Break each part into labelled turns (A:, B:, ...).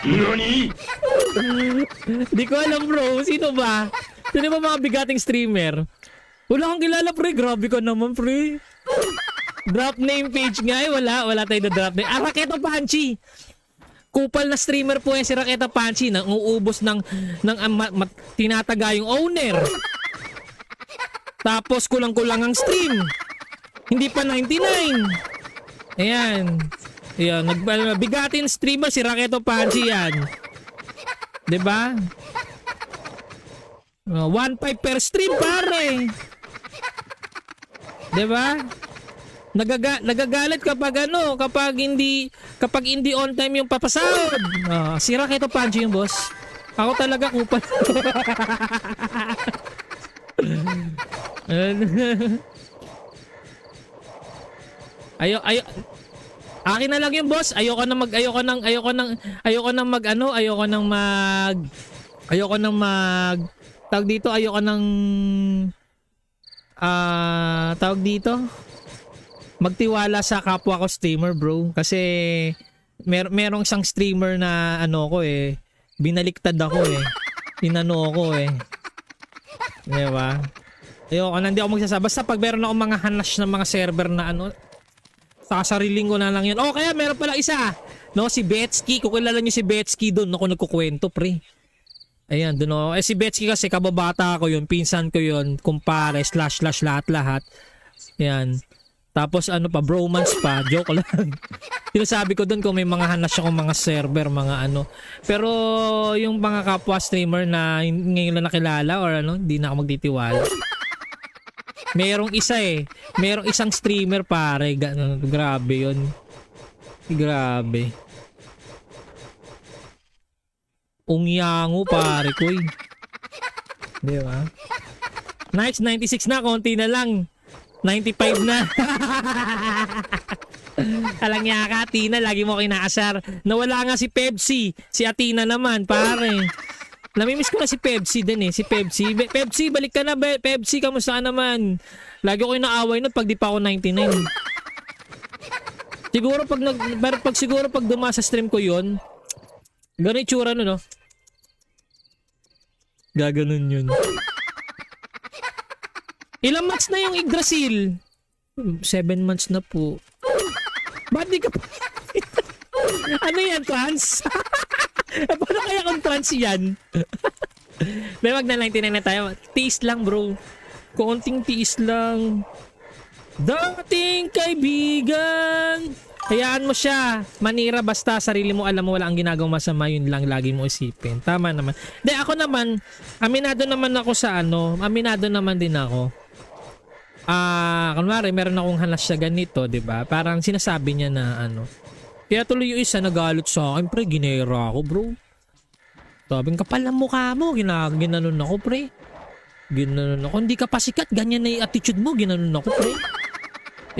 A: NANI?!
B: Di ko alam bro, sino ba? Sino ba mga bigating streamer? Wala kang kilala pre, grabe ka naman pre. Drop name page nga eh, wala tayo na drop name. Raketa Panchi! Kupal na streamer po yan si Raketa Panchi na uubos ng tinataga yung owner. Tapos kulang-kulang ang stream. Hindi pa 99. Ayan. Ayan, bigatin streamer si Raketa Panchi yan. 'Di ba? 1.5 per stream pare. 'Di ba? Nagagalit kapag kapag hindi on time yung papasahod. Si Raketa Panchi yung boss. Ako talaga kupal. Akin na lang yung boss. Ayoko nang tawag dito magtiwala sa kapwa ko streamer bro kasi merong isang streamer na binaliktad ako tinano ko di ba? Ayoko na, hindi ako magsasabi basta pag meron ako mga hanas ng mga server na sasariling ko na lang yan. Kaya meron pala isa si Betsky, kung kilala nyo si Betsky doon ako nagkukwento pre. Ayan, doon si Betsky kasi kababata ko yun, pinsan ko yun, kumpare, / lahat. Ayan. Tapos bromance pa, joke lang. Sinasabi ko doon kung may mga hanas akong mga server, mga Pero yung mga kapwa streamer na ngayon lang nakilala or hindi na ako magtitiwala. Merong isang streamer pare, grabe yun. Grabe. Ungyango pare ko eh. Di ba? Nice, 96 na, konti na lang. 95 na. Alang niya ka, Tina, lagi mo kinaasar. Nawala nga si Pepsi, si Atina naman, pare. Namimiss ko na si Pepsi din si Pepsi. Pepsi, balik ka na, Pepsi, kamusta ka naman? Lagi ko inaaway nun pag di pa ako 99. Siguro pag dumaan sa stream ko yun, ganun itsura no? Gaganon yun. Ilang months na yung Yggdrasil? 7 months na po. Ba't di ka pa? Ano yan, trans? Paano kaya kung trans yan? May wag na 99 na tayo. Tiis lang bro. Konting tiis lang. Dating kaibigan. Hayaan mo siya. Manira basta sarili mo alam mo wala ang ginagawang masama, yun lang lagi mo isipin. Tama naman. De ako naman, aminado naman ako sa aminado naman din ako. Kunwari meron akong hanas sa ganito, 'di ba? Parang sinasabi niya na Kaya tuloy yung isa nagalit sa akin, pre, ginera ako, bro. Sabing kapal ng mukha mo, ginanon ako, pre. Ginanon ako, hindi ka pa sikat, ganyan na yung attitude mo, ginanon ako, pre.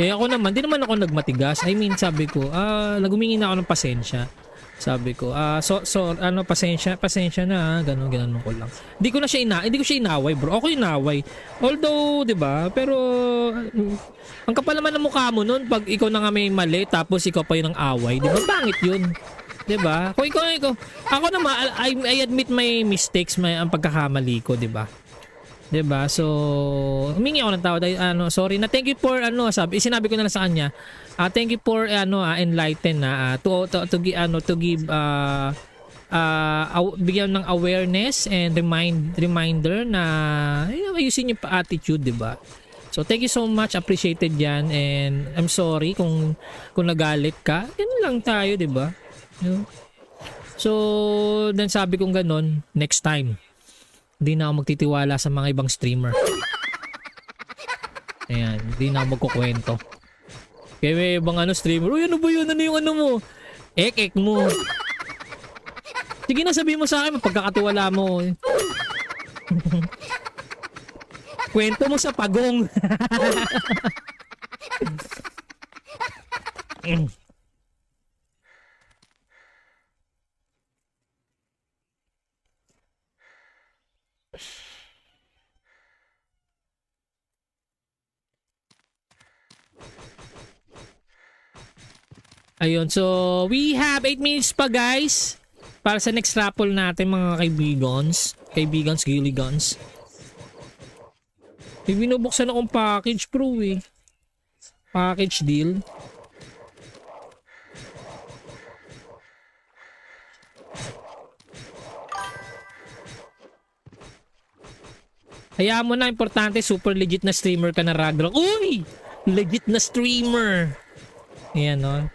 B: Ako naman, di naman ako nagmatigas. I mean, sabi ko, nagumingi na ako ng pasensya. Sabi ko, pasensya na, ganun ko lang. Hindi ko siya inaway, bro. Ako inaway. Although, 'di ba? Pero ang kapal naman ng mukha mo noon pag ikaw na nga may mali tapos ikaw pa 'yung ang away, 'di ba? Pangit 'yun. 'Di ba? Kung ikaw, ako naman I admit my mistakes, ang pagkakamali ko, 'di ba? 'Di ba? So, humingi ako ng tawad. Sorry na. Thank you for sinabi ko na lang sa kanya. Thank you for enlighten to give bigyan ng awareness and reminder na ayusin yung attitude, 'di ba? So, thank you so much. Appreciated 'yan and I'm sorry kung nagalit ka. Ganun lang tayo, 'di ba? So, then sabi kong ganun, next time hindi na ako magtitiwala sa mga ibang streamer. Ayan, hindi na ako magkukwento. Kaya may ibang streamer, uy, ano ba yun? Ano yung mo? Ek mo. Sige na, sabihin mo sa akin, pagkakatiwala mo. Kwento mo sa pagong. Ayun, so we have 8 minutes pa guys. Para sa next raffle natin mga kaibigans, gilligans. May binubuksan akong package bro eh. Package deal. Hayaan mo na, importante super legit na streamer ka na Ragnarok. Uy! Legit na streamer. Ayan no.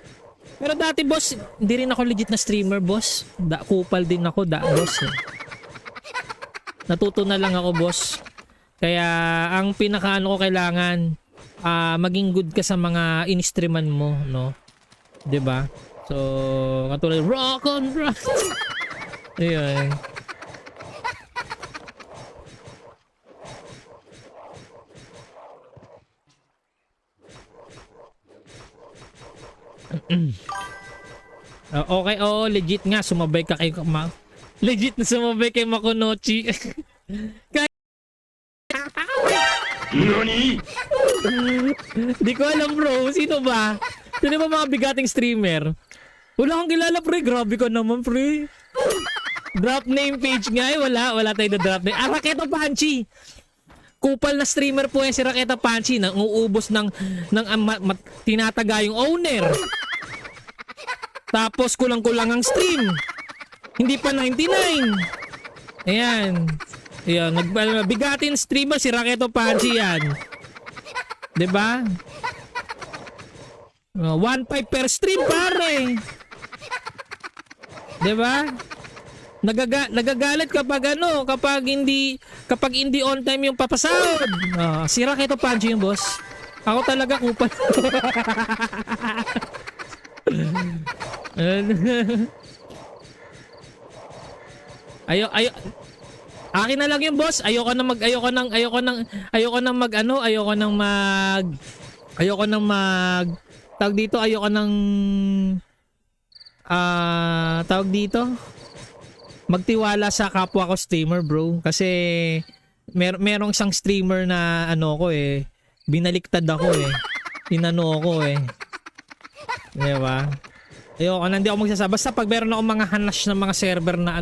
B: Pero dati boss, hindi rin ako legit na streamer boss. Kupal din ako, boss. Natuto na lang ako boss. Kaya ang pinakaano ko kailangan maging good ka sa mga in-streaman mo, no? 'Di ba? So, katulad rock on rock. Ayun. Okay, legit nga sumabay ka kay legit na sumabay kay Makonochi.
A: Nani?
B: Di ko alam bro, sino ba? Sino ba mga bigating streamer? Wala kang kilala pre, grabe ka naman pre. Drop name page nga wala tayo na drop name. Raketa Panchi. Kupal na streamer po yan si Raketa Panchi, nang uubos ng tinataga yung owner. Tapos kulang-kulang ang stream. Hindi pa 99. Ayan. Ayan, bigatin streamer si Raketa Panchi yan. 'Di ba? 1.5 per stream pare. 'Di ba? Nagagalit kapag kapag hindi on time yung papasahod. Si Raketa Panchi yung boss. Ako talaga kupal. Akin na lang yung boss. Ayoko nang magtiwala sa kapwa ko streamer bro. Kasi merong isang streamer na binaliktad ako eh. Inano ako eh. Diba? Hindi ako magsasaba. Basta pag meron ako mga hanas ng mga server na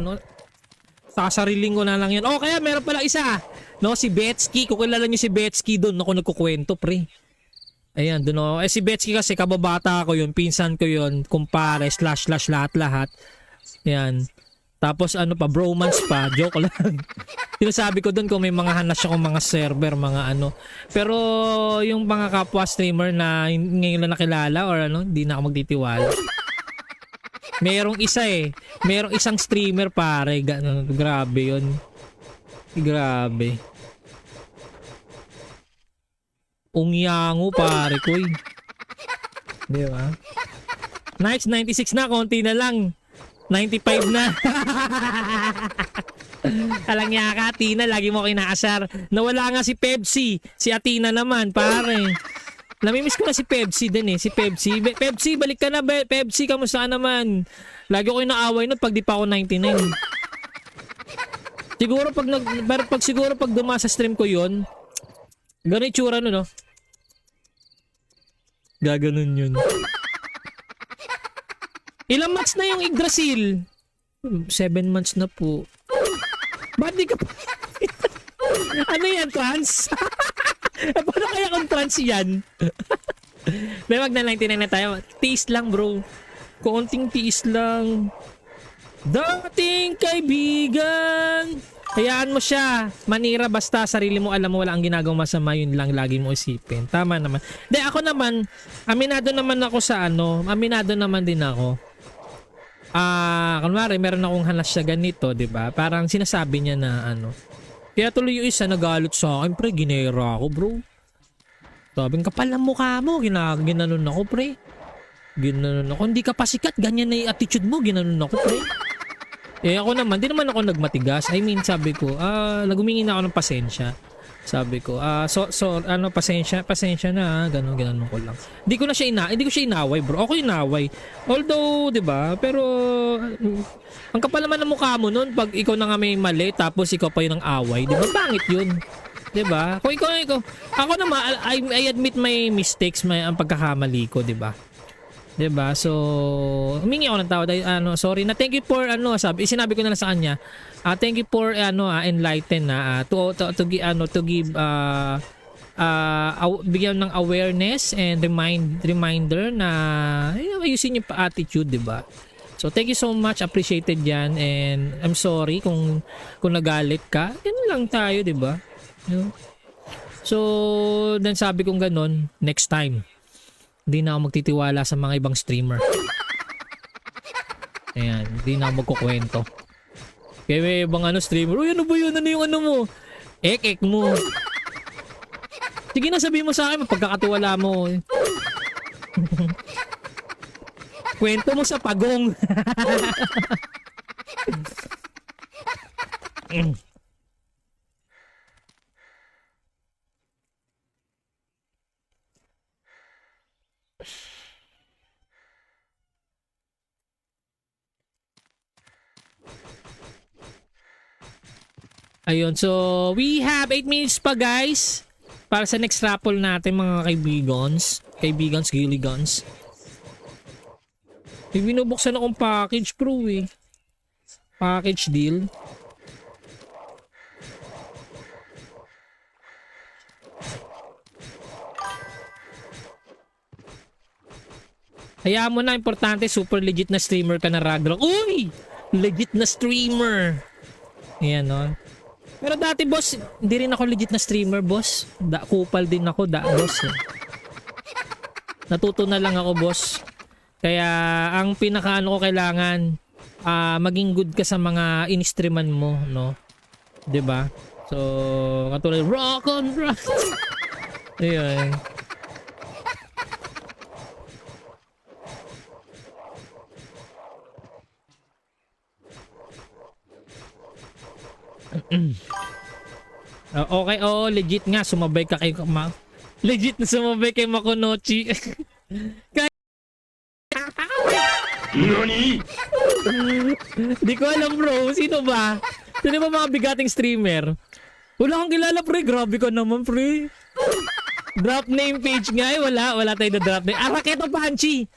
B: sasariling ko na lang yun. Kaya meron pala isa. No, si Betsky. Kung kilala niyo si Betsky doon, ako nagkukwento, pre. Ayan, doon si Betsky kasi kababata ko yun. Pinsan ko yun. Kumpare, / lahat-lahat. Ayan. Tapos bromance pa. Joke lang. Sinasabi ko doon kung may mga hanas akong mga server, mga Pero yung mga kapwa streamer na ngayon lang nakilala or hindi na ako magtitiwala. Merong isang streamer pare, grabe 'yon. Grabe. Ungyango pare ko. Di ba? Nice, 96 na, konti na lang. 95 na. Alang niya ka, Athena, lagi mo kinaasar. Nawala nga si Pepsi, si Athena naman, pare. Namimiss ko na si Pepsi din eh. Si Pepsi. Pepsi, balik ka na. Pepsi, kamusta naman? Lagi ko inaaway nun pag di pa ako 99. Siguro pag duma sa stream ko yon, ganun itsura nun, no? Gaganon yun. Ilang months na yung Yggdrasil? 7 months na po. Ba't di ka pa? Ano yan, trans? Paano kaya kung trans yan? May wag na 99 na tayo. Tiis lang bro. Konting tiis lang. Dating kaibigan. Hayaan mo siya. Manira basta sarili mo alam mo wala ang ginagawang masama, yun lang lagi mo isipin. Tama naman. De ako naman, aminado naman ako sa aminado naman din ako. Kunwari meron akong hanas sa ganito, 'di ba? Parang sinasabi niya na kaya tuloy yung isa nagalit sa akin, pre, ginera ako, bro. Sabing kapal ng mukha mo, ginanon ako, pre. Ginanon ako, hindi ka pa sikat, ganyan na yung attitude mo, ginanon ako, pre. Ako naman, di naman ako nagmatigas. I mean, sabi ko, nagumingi na ako ng pasensya. Sabi ko, pasensya na, ganun ko lang. Hindi ko siya inaway, bro. Ako inaway. Although, 'di ba? Pero ang kapal naman ng mukha mo noon pag ikaw na nga may mali tapos ikaw pa 'yung ang away, 'di ba? Pangit 'yun. 'Di ba? Kung ikaw, ako naman I admit my mistakes, ang pagkakamali ko, 'di ba? 'Di ba? So, humingi ako ng tawad. Sorry na, thank you for sinabi ko na lang sa kanya. Thank you for enlighten na to give bigyan ng awareness and reminder na ayusin yung attitude, 'di ba? So thank you so much, appreciated 'yan, and I'm sorry kung nagalit ka. Ganun lang tayo, 'di ba? So then sabi kong ganun, next time hindi na ako magtitiwala sa mga ibang streamer. Ayan, hindi na ako magkukwento. Kaya may ibang streamer, uy, ano ba yun? Ano yung mo? Ek mo. Sige na, sabihin mo sa akin, mapagkakatiwala mo. Kwento mo sa pagong. Ayun, so we have 8 minutes pa, guys, para sa next raffle natin, mga kaibigans, gilligans. May binubuksan akong package, bro, eh. Package deal. Hayaan mo na, importante, super legit na streamer ka na, Ragnarok. Uy! Legit na streamer. Ayan, no? Pero dati, boss, hindi rin ako legit na streamer, boss. Kupal din ako, boss. Eh. Natuto na lang ako, boss. Kaya, ang pinakaano ko kailangan, maging good ka sa mga in-streaman mo, no? 'Di ba? So, katulad, rock on rock. Ayun. Okay, legit nga, sumabay ka kay legit na sumabay kay Makonochi.
A: Nani?
B: Di ko alam, bro, sino ba? Sino ba mga bigating streamer? Wala kang kilala, pre. Grabe ka naman, pre. Drop name page nga eh, wala tayo na drop name. Raketa Panchi.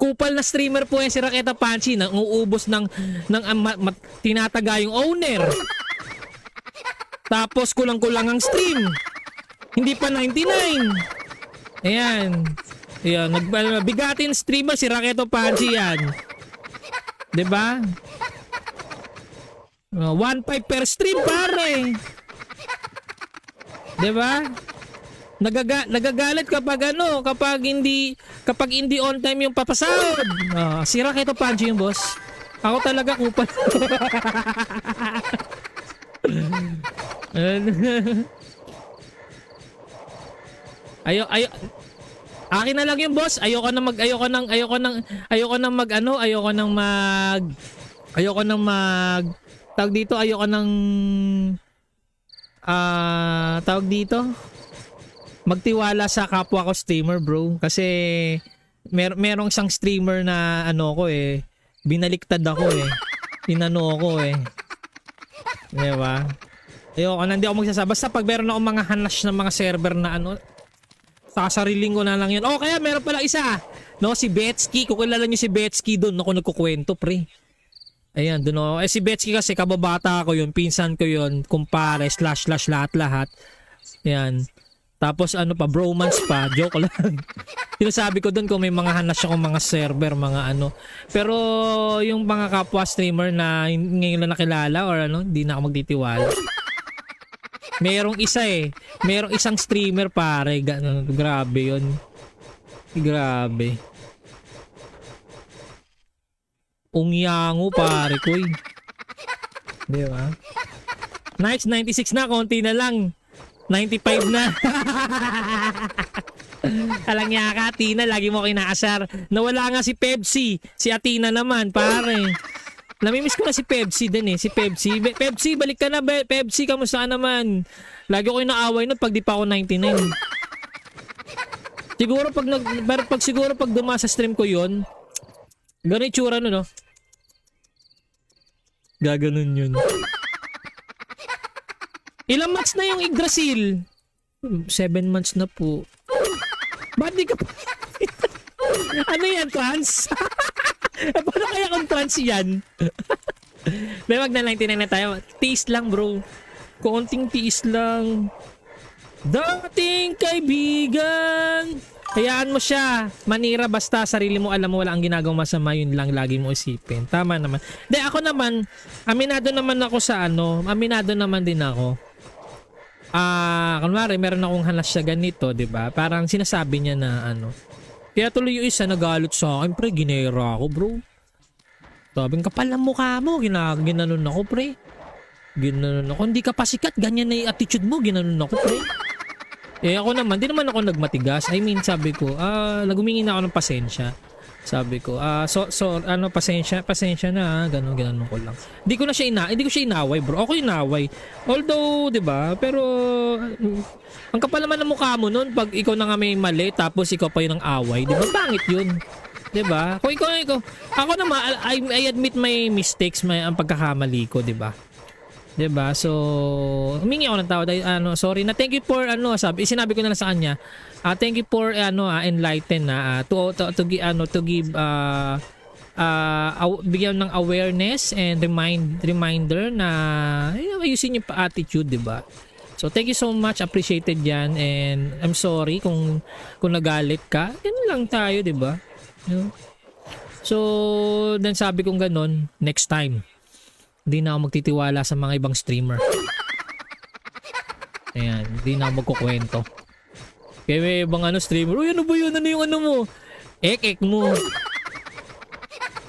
B: Kupal na streamer po yan si Raketa Panchi, nang uubos ng tinataga yung owner. Tapos kulang-kulang ang stream. Hindi pa 99. Ayan. Ayan, bigatin streamer si Raketa Panchi yan. 'Di ba? 1.5 per stream, pare. 'Di ba? Nagagalit kapag kapag hindi on time yung papasahod. Si Raketa Panchi yung boss. Ako talaga kupal. Akin na lang yung boss. Ayoko nang tawag dito, magtiwala sa kapwa ko streamer, bro, kasi merong isang streamer na binaliktad ako eh. Inano ako eh. Diba? Ayoko na, hindi ako magsasabi. Basta pag meron akong mga hanash ng mga server na sasariling ko na lang yun. Kaya meron pala isa. No, si Betsky. Kung kilala nyo si Betsky, doon ako nagkukwento, pre. Ayan, doon ako. Si Betsky kasi kababata ko yun. Pinsan ko yun. Kumpare, / lahat-lahat. Ayan. Tapos bromance pa. Joke lang. Sinasabi ko doon kung may mga hanash akong mga server, mga Pero yung mga kapwa streamer na ngayon lang nakilala or hindi na ako magtitiwala. Merong isang streamer, pare, grabe yun. Grabe. Ungyango, pare ko. Di ba? Nice, 96 na, konti na lang. 95 na. Alang niya ka, Athena, lagi mo kinaasar. Nawala nga si Pepsi. Si Athena naman, pare. Namimiss ko na si Pepsi din eh. Si Pepsi. Pepsi, balik ka na. Pepsi, kamusta naman? Lagi ko yung naaway nun pag di pa ako 99. Siguro pag duma sa stream ko yun, ganun itsura no? Gaganon yun. Ilang months na yung Yggdrasil? 7 months na po. Ba't di ka pa? Ano yan, trans? Paano kaya kung trans yan? May wag na lang, tinignan tayo. Tiis lang, bro. Konting tiis lang. Dating kaibigan. Hayaan mo siya. Manira basta sarili mo alam mo wala ang ginagawang masama, yun lang lagi mo isipin. Tama naman. De ako naman, aminado naman ako sa ano, aminado naman din ako. Kunwari meron akong halas siya ganito, 'di ba? Parang sinasabi niya na ano. Kaya tuloy yung isa nagalit sa akin, pre, ginera ako, bro. Sabi kapal ng mukha mo, ginanon ako, pre. Ginanon ako, hindi ka pa sikat, ganyan na yung attitude mo, ginanon ako, pre. Eh ako naman, di naman ako nagmatigas. I mean, sabi ko, nagumingi na ako ng pasensya. Sabi ko, pasensya na, ganun ko lang. Hindi ko siya inaway, bro. Ako inaway. Although, 'di ba? Pero ang kapal naman ng mukha mo noon pag ikaw na nga may mali tapos ikaw pa 'yung ang away, 'di ba? Pangit 'yun. 'Di ba? Kung ikaw, ako naman I admit my mistakes, ang pagkakamali ko, 'di ba? 'Di ba? So, humingi ako ng tawad, sorry na, thank you for sinabi ko na lang sa kanya. Thank you for enlighten na to give bigyan ng awareness and reminder na ayusin yung attitude, 'di ba? So thank you so much, appreciated 'yan, and I'm sorry kung nagalit ka. Ganun lang tayo, 'di ba? So then sabi kong ganun, next time hindi na ako magtitiwala sa mga ibang streamer. Ayan, hindi na ako magkukwento. Kaya may ibang streamer, uy, ano ba yun? Ano yung ano mo? Ek mo.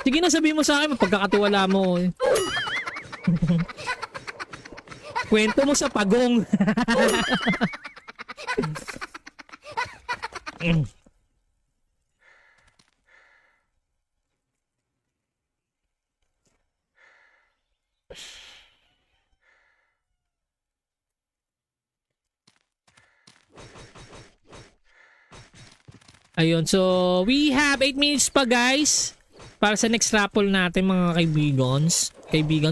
B: Sige na, sabihin mo sa akin, pagkakatiwala mo. Kwento mo sa pagong. Ayun, so we have 8 minutes pa, guys, para sa next raffle natin, mga kaibigans,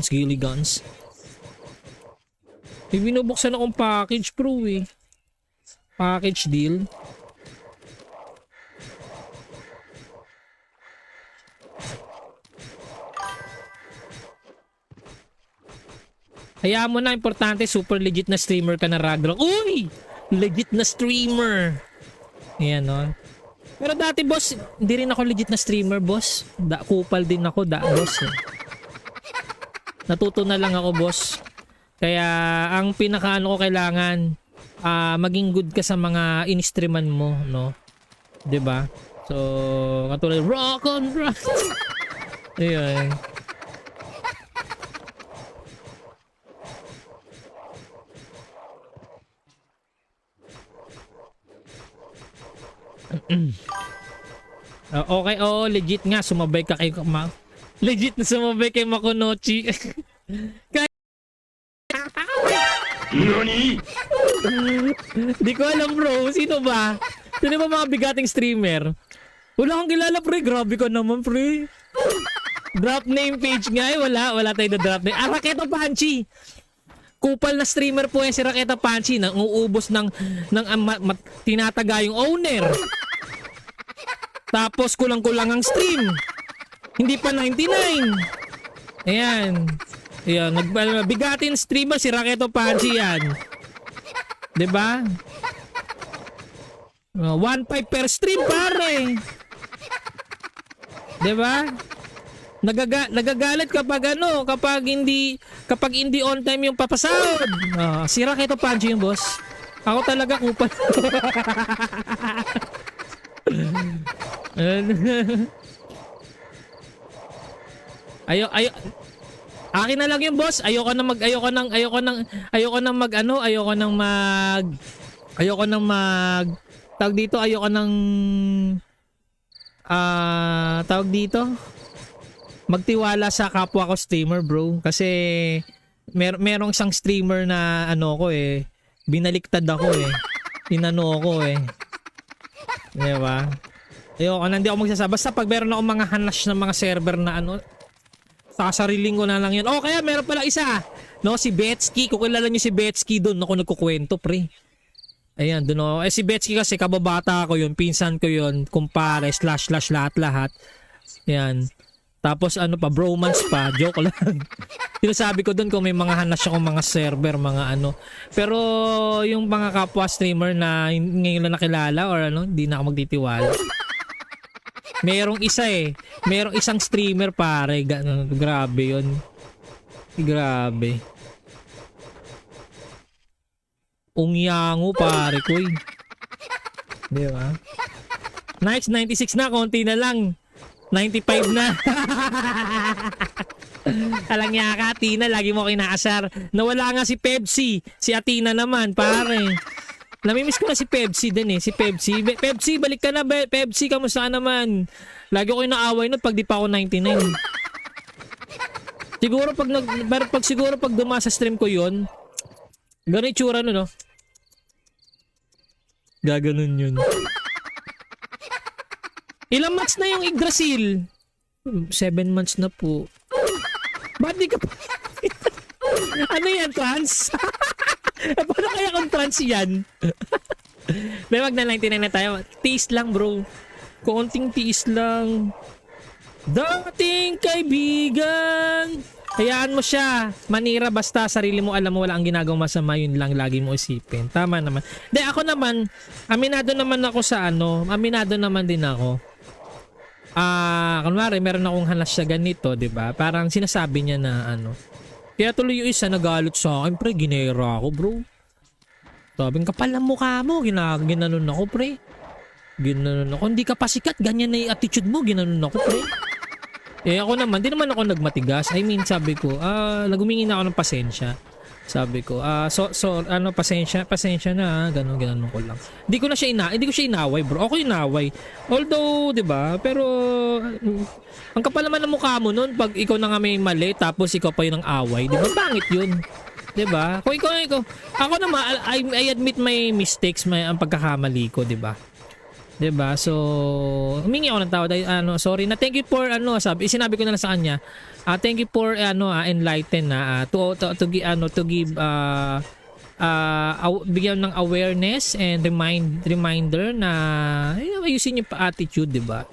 B: gilligans. May binubuksan akong package, bro, eh. Package deal. Hayaan mo na, importante, super legit na streamer ka na, Ragnarok. Uy! Legit na streamer. Ayan, no? Pero dati, boss, hindi rin ako legit na streamer, boss. Kupal din ako, boss. Eh. Natuto na lang ako, boss. Kaya, ang pinakaano ko kailangan, maging good ka sa mga in-streaman mo, no? 'Di ba? So, katulad, rock on rock. Ayun. Okay, legit nga, sumabay ka kay legit na sumabay kay Makonochi.
A: Nani?
B: Di ko alam, bro, sino ba? Sino ba mga bigating streamer? Wala kang kilala, pre. Grabe ka naman, pre. Drop name page nga, wala tayo na drop name. Raketa Panchi. Kupal na streamer po yan si Raketa Panchi, nang uubos ng tinataga yung owner. Tapos kulang-kulang ang stream. Hindi pa 99. Ayan. Ayan, bigatin streamer si Raketa Panchi yan. 'Di ba? 1.5 per stream, pare. 'Di ba? Nagagalit kapag kapag hindi on time yung papasahod. Si Raketa Panchi yung boss. Ako talaga kupal. Akin na lang yung boss. Ayoko nang magtiwala sa kapwa ko streamer, bro, kasi merong isang streamer na binaliktad ako, tinano ako, di ba? Ayoko na, hindi ako magsasama. Basta pag meron ako mga hanash ng mga server na sasariling ko na lang yan. Kaya meron pala isa, no, si Betsky. Kung kilala niyo si Betsky, doon ako nagkukwento, pre. Ayan, doon ako. Si Betsky kasi, kababata ko yun, pinsan ko yun, kumpare, slash, lahat-lahat. Ayan. Tapos ano pa, bromance pa, joke lang. Sinasabi ko doon kung may mga hanas akong mga server, mga ano. Pero yung mga kapwa streamer na ngayon lang nakilala or ano, hindi na ako magtitiwala. Merong isa merong isang streamer pare, grabe yun. Grabe. Ungyango pare ko eh. Di ba? Nice, 96 na, konti na lang. 95 na. Alang niya ka, Tina, lagi mo kinaasar. Nawala nga si Pepsi. Si Atina naman, pare. Namimiss ko na si Pepsi din eh. Si Pepsi. Pepsi, balik ka na. Pepsi, kamusta ka naman? Lagi ko inaaway nun pag di pa ako 99. Siguro pag duma sa stream ko yun, ganun itsura no? Gaganon yun. Ilang months na yung Yggdrasil? 7 months na po. Ba't di ka pa? Ano yan, trans? Paano kaya kung trans yan? May wag na 99 na tayo. Tiis lang bro. Konting tiis lang. Dating kaibigan. Hayaan mo siya. Manira basta sarili mo alam mo wala ang ginagawang masama, yun lang lagi mo isipin. Tama naman. De ako naman, aminado naman ako sa ano, aminado naman din ako. Kunwari meron akong hanas sa ganito, 'di ba? Parang sinasabi niya na ano. Kaya tuloy yung isa nagalit sa akin, pre, ginera ako, bro. Sabing kapal ang mukha mo, ginanon ako, pre. Ginanon ako, hindi ka pa sikat, ganyan na yung attitude mo, ginanon ako, pre. Eh ako naman, di naman ako nagmatigas. I mean, sabi ko, nagumingi na ako ng pasensya. Sabi ko, pasensya na, ganun ko lang. Hindi ko siya inaway, bro. Ako inaway. Although, 'di ba? Pero ang kapal naman ng mukha mo noon pag ikaw na nga may mali tapos ikaw pa 'yung ang away, 'di ba? Pangit 'yun. 'Di ba? Kung ikaw, ako naman I admit my mistakes, ang pagkakamali ko, 'di ba? 'Di ba? So, humingi ako ng tawad. Sorry na. Thank you for sinabi ko na lang sa kanya. Thank you for enlighten na to give bigyan ng awareness and reminder na ayusin yung attitude, 'di ba?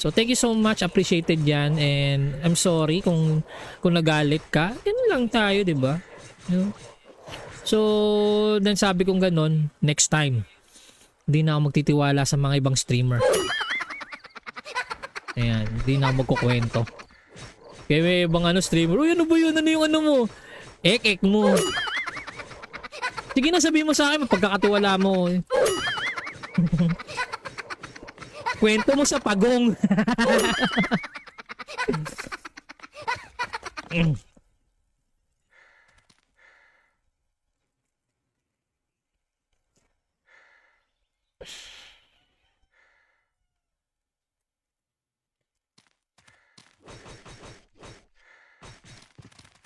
B: So, thank you so much. Appreciated 'yan, and I'm sorry kung nagalit ka. Yan lang tayo, 'di ba? So, then sabi kong ganun, next time hindi na ako magtitiwala sa mga ibang streamer. Ayan, hindi na ako magkukwento. Kaya may ibang streamer, uy, ano ba yun? Ano yung mo? Ek mo. Sige na, sabihin mo sa akin, pagkakatiwala mo. Kwento mo sa pagong.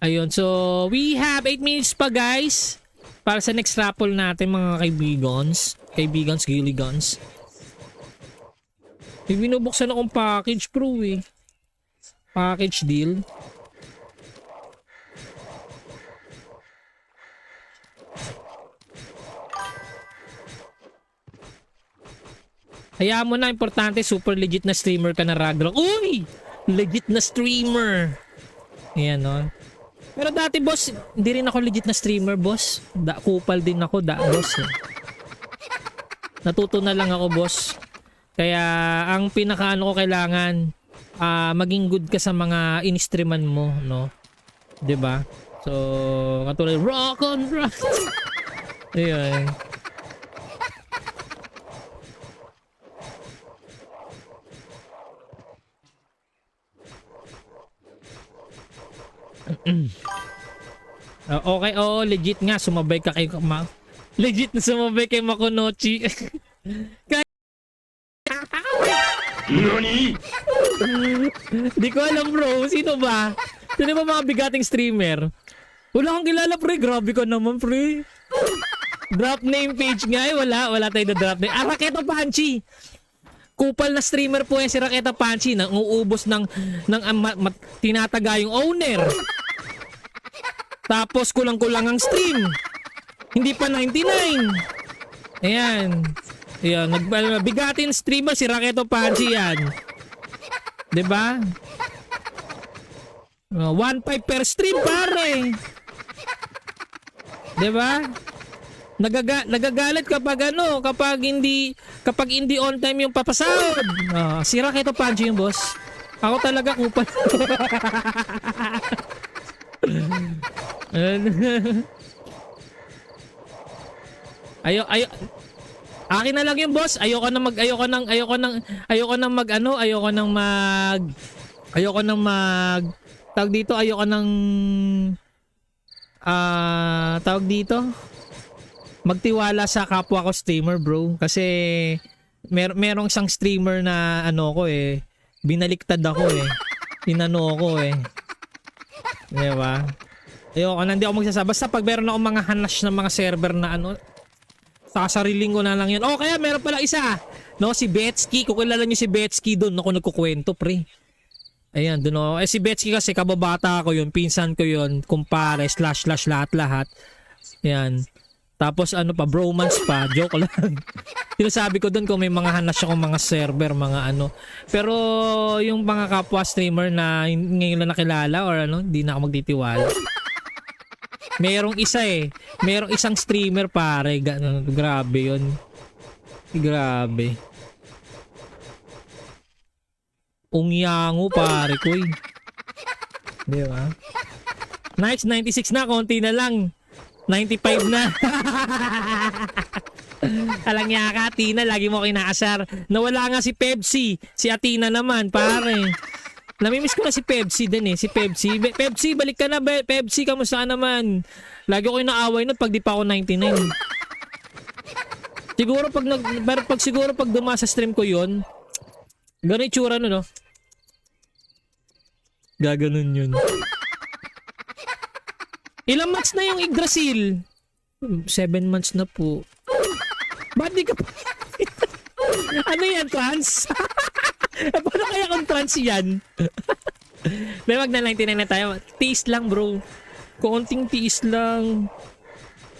B: Ayun, so we have 8 minutes pa guys para sa next raffle natin mga kaibigans, giligans. May binubuksan akong package bro eh. Package deal. Hayaan mo na, importante super legit na streamer ka na Ragnarok. Uy! Legit na streamer. Ayan no. Pero dati boss, hindi rin ako legit na streamer boss. Kupal din ako, boss. Natuto na lang ako boss. Kaya ang pinakaano ko kailangan, maging good ka sa mga in-streaman mo, no? 'Di ba? So, katulad rock on rock. Ayun. Okay, legit nga sumabay ka kay legit na sumabay kay Makonochi.
A: Nani?
B: Di ko alam bro, sino ba? Sino ba mga bigating streamer? Wala kang kilala pre, grabe ka naman pre. Drop name page nga wala tayo na drop name. Raketa Panchi. Kupal na streamer po yan si Raketa Panchi, nang uubos ng tinataga yung owner. Tapos kulang-kulang ang stream. Hindi pa 99. Ayan. Ayan, bigatin streamer si Raketo Panchi yan. 'Di ba? 1.5 per stream pare. 'Di ba? Nagagalit kapag kapag hindi on time yung papasahod. Si Raketo Panchi yung boss. Ako talaga kupal. Akin na lang yung boss. Ayoko nang magtiwala sa kapwa ko streamer, bro, kasi merong isang streamer na binaliktad ako inano ko di ba? Hindi ako magsasabi basta pag meron ako mga hanas ng mga server na sasariling ko na lang yun. Kaya meron pala isa, no, si Betsky. Kung kilala niyo si Betsky, doon ako nagkukwento, pre. Ayan, doon ako. Si Betsky kasi kababata ko yun, pinsan ko yun, kumpare, / lahat-lahat. Ayan. Tapos bromance pa, joke lang. Sinasabi ko doon kung may mga hanas akong mga server, mga Pero yung mga kapwa streamer na ngayon lang nakilala or hindi na ako magtitiwala. Merong isang streamer pare, grabe yun. Grabe. Ungyango pare ko eh. Di ba? Nice, 96 na, konti na lang. 95 na. Alang niya ka, Athena, lagi mo kinaasar. Nawala nga si Pepsi, si Athena naman, pare. Namimiss ko na si Pepsi din Si Pepsi. Pepsi, balik ka na, Pepsi, kamusta naman? Lagi ko inaaway nun pag di pa ako 99. Siguro pag duma sa stream ko yon, ganun itsura no. Gaganon yun. Ilang months na yung Yggdrasil? 7 months na po. Ba't di ka pa? Ano yan, trans? Paano kaya kung trans yan? May wag na 99 na tayo. Tiis lang, bro. Konting tiis lang.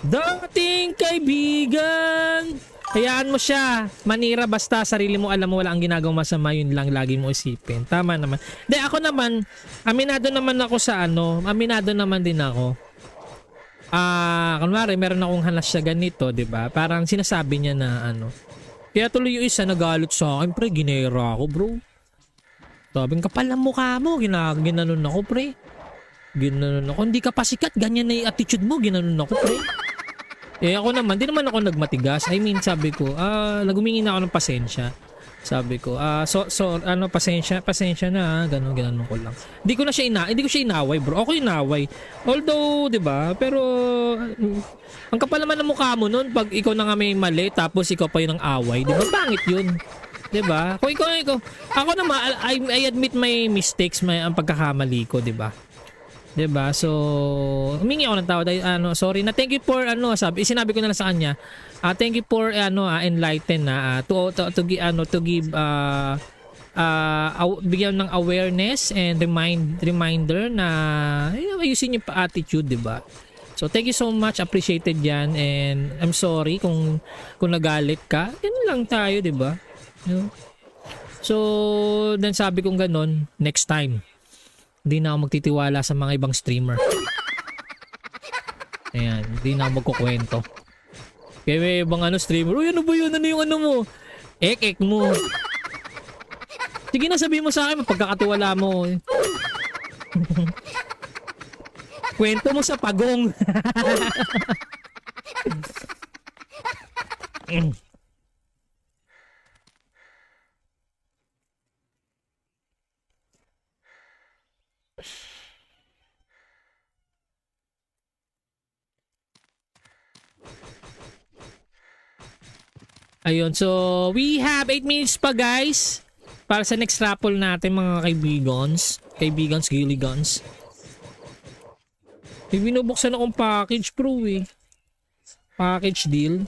B: Dating kaibigan. Hayaan mo siya. Manira basta sarili mo alam mo wala ang ginagawang masama, yun lang lagi mo isipin. Tama naman. De ako naman, aminado naman ako sa aminado naman din ako. Kunwari meron akong hanas sa ganito, 'di ba? Parang sinasabi niya na Kaya tuloy yung isa nagalit sa akin, pre, ginera ako, bro. Sabi, kapal ng mukha mo, ginanon ako, pre. Ginanon ako, hindi ka pa sikat, ganyan na yung attitude mo, ginanon ako, pre. Ako naman, di naman ako nagmatigas. I mean, sabi ko, nagumingi na ako ng pasensya. Sabi ko, pasensya na, ganun ko lang. Hindi ko siya inaway, bro. Ako inaway. Although, 'di ba? Pero ang kapal naman ng mukha mo noon pag ikaw na nga may mali tapos ikaw pa 'yung ang away, 'di ba? Pangit 'yun. 'Di ba? Kung ikaw, ako naman I admit my mistakes, ang pagkakamali ko, 'di ba? 'Di ba? So, humingi ako ng tawad, sorry na, thank you for sinabi ko na lang sa kanya. Thank you for enlighten na to give bigyan ng awareness and reminder na ayusin yung attitude, 'di ba? So thank you so much, appreciated 'yan, and I'm sorry kung nagalit ka. Ganun lang tayo, 'di ba? So then sabi kong ganun, next time hindi na ako magtitiwala sa mga ibang streamer. Ayan, hindi na ako magkukwento. Kaya may ibang streamer, uy, ano ba yun? Ano yung mo? Ek mo. Sige na, sabihin mo sa akin, pagkakatiwala mo. Kwento mo sa pagong. Ayun, so we have 8 minutes pa, guys, para sa next raffle natin, mga kaibigans, giligans. May binubuksan akong package, bro, package deal.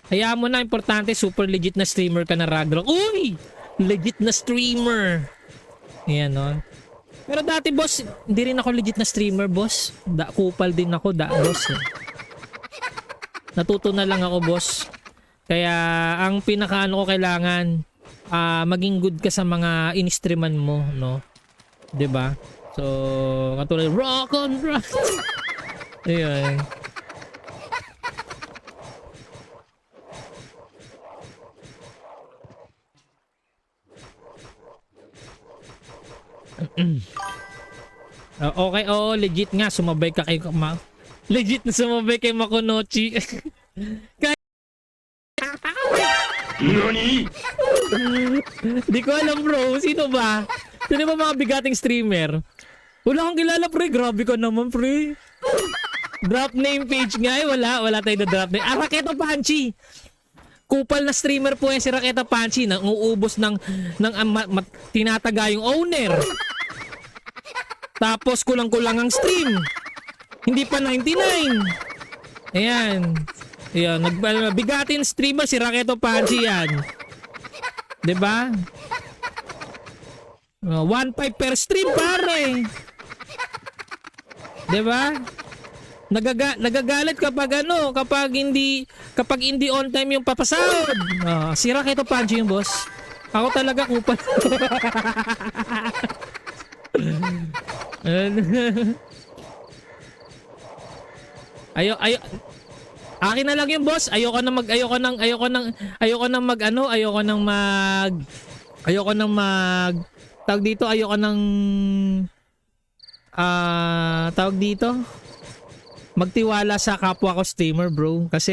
B: Hayaan mo na, importante super legit na streamer ka na, Ragnarok. Uy! Legit na streamer. Ayan, no? Pero dati, boss, hindi rin ako legit na streamer, boss. Kupal din ako, boss. Eh. Natuto na lang ako, boss. Kaya, ang pinakaano ko kailangan, maging good ka sa mga in-streaman mo, no? 'Di ba? So, katulad, rock on rock. Ayun. Okay, legit nga sumabay ka kay legit na sumabay kay Makonochi.
A: NANI?!
B: Di ko alam, bro, sino ba? Sino ba mga bigating streamer? Wala kang kilala, pre. Grabe ka naman, pre. Drop name page nga eh. Wala tayo na drop name. Raketa Panchi. Kupal na streamer po yan si Raketa Panchi. Nang uubos ng tinataga yung owner. Tapos kulang-kulang ang stream. Hindi pa 99. Ayan. Ayan. Bigatin streamer si Raketa Panchi yan. 'Di ba? 1.5 per stream, pare. 'Di ba? Nagagalit kapag kapag hindi on time yung papasahod. Si Raketa Panchi yung boss. Ako talaga kupal. Akin na lang yung boss. Ayoko nang magtiwala sa kapwa ko streamer, bro. Kasi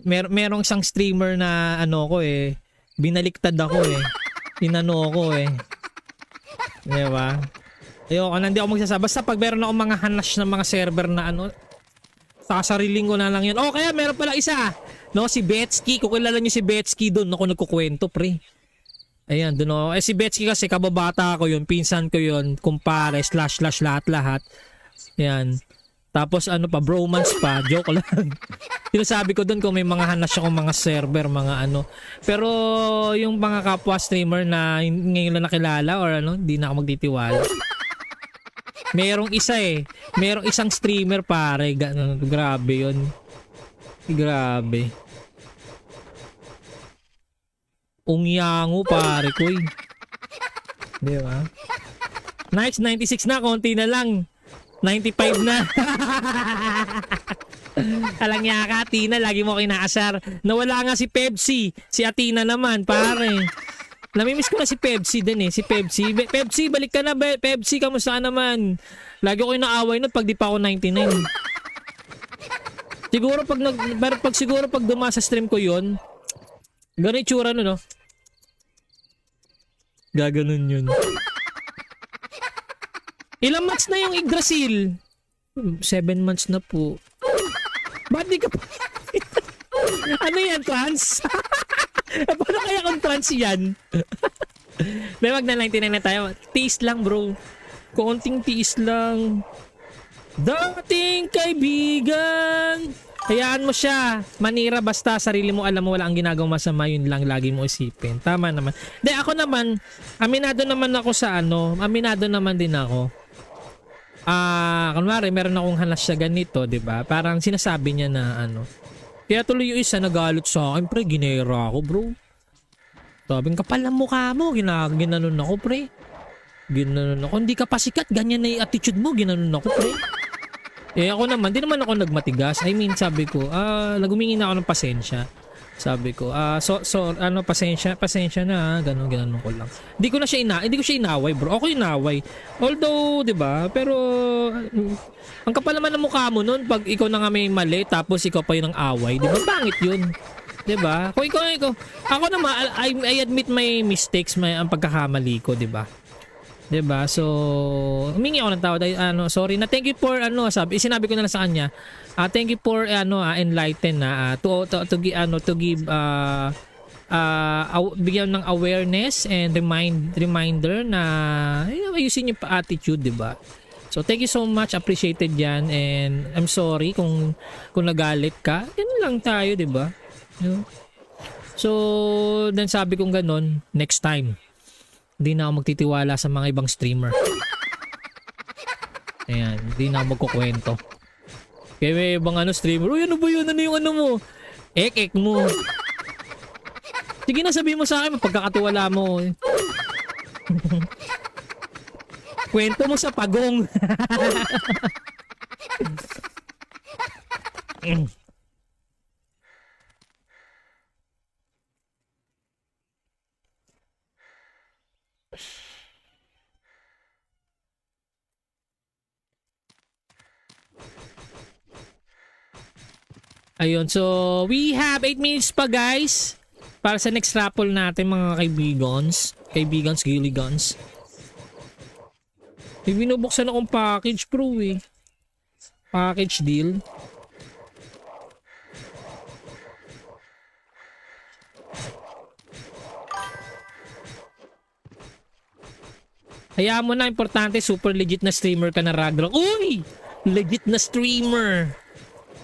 B: merong isang streamer na binaliktad ako eh. Inano ako eh. Diba? Ayoko na, hindi ako magsasabi. Basta pag meron akong mga hanash ng mga server na sasariling ko na lang yun. Kaya meron pala isa. No, si Betsky. Kung kilala niyo si Betsky, doon ako nagkukwento, pre. Ayan, doon ako. Si Betsky kasi kababata ko yun. Pinsan ko yun. Kumpare, / lahat-lahat. Ayan. Tapos bromance pa. Joke lang. Sinasabi ko doon kung may mga hanash akong mga server, mga Pero yung mga kapwa streamer na ngayon lang nakilala or hindi na ako magtitiwala. Merong isang streamer, pare. Grabe yun. Grabe. Ungyango, pare ko. Di ba? Nice, 96 na. Konti na lang. 95 na. Alang niya ka, Athena. Lagi mo kinaasar. Nawala nga si Pepsi. Si Athena naman, pare. Namimiss ko na si Pepsi din eh. Si Pepsi. Pepsi, balik ka na. Pepsi, kamusta ka naman? Lagi ko yung naaway nun pag di pa ako 99. Siguro pag duma sa stream ko yun, ganun itsura no? Gaganon yun. Ilang months na yung Yggdrasil? 7 months na po. Ba't di ka pa? Ano yan, trans? Paano kaya kung trans yan? May wag na 99 na tayo. Tiis lang, bro. Konting tiis lang. Dating kaibigan. Hayaan mo siya. Manira basta sarili mo alam mo wala ang ginagawang masama, yun lang lagi mo isipin. Tama naman. De ako naman, aminado naman ako sa aminado naman din ako. Kunwari meron akong hanas siya ganito, 'di ba? Parang sinasabi niya na Kaya tuloy yung isa nagalit sa akin, pre, ginera ako, bro. Sabi, kapal ng mukha mo, ginanon ako, pre. Ginanon ako, hindi ka pa sikat, ganyan na yung attitude mo, ginanon ako, pre. Ako naman, di naman ako nagmatigas. I mean, sabi ko, nagumingi na ako ng pasensya. Sabi ko, pasensya na, ganun ko lang. Hindi ko siya inaway, bro. Ako inaway. Although, 'di ba? Pero ang kapal naman ng mukha mo noon pag ikaw na nga may mali tapos ikaw pa 'yung ang away, 'di ba? Pangit 'yun. 'Di ba? Kung ikaw, ako naman I admit my mistakes, ang pagkakamali ko, 'di ba? 'Di ba? So, humingi ako ng tawad. Sorry na. Thank you for sinabi ko na lang sa kanya. Thank you for enlighten na to give bigyan ng awareness and reminder na ayusin yung attitude, 'di ba? So thank you so much, appreciated 'yan, and I'm sorry kung nagalit ka. Ganun lang tayo, 'di ba? So then sabi kong ganun, next time Hindi na ako magtitiwala sa mga ibang streamer. Ayan, hindi na ako magkukwento. Kaya may ibang streamer, uy, ano ba yun? Ano yung ano mo? Ek mo. Sige na, sabihin mo sa akin, pagkakatiwala mo. Kwento mo sa pagong. Ayun, so we have 8 minutes pa guys para sa next raffle natin mga kaibigans, gilligans. May binubuksan akong package bro eh. Package deal. Hayaan mo na, importante super legit na streamer ka na Ragnarok. Uy! Legit na streamer.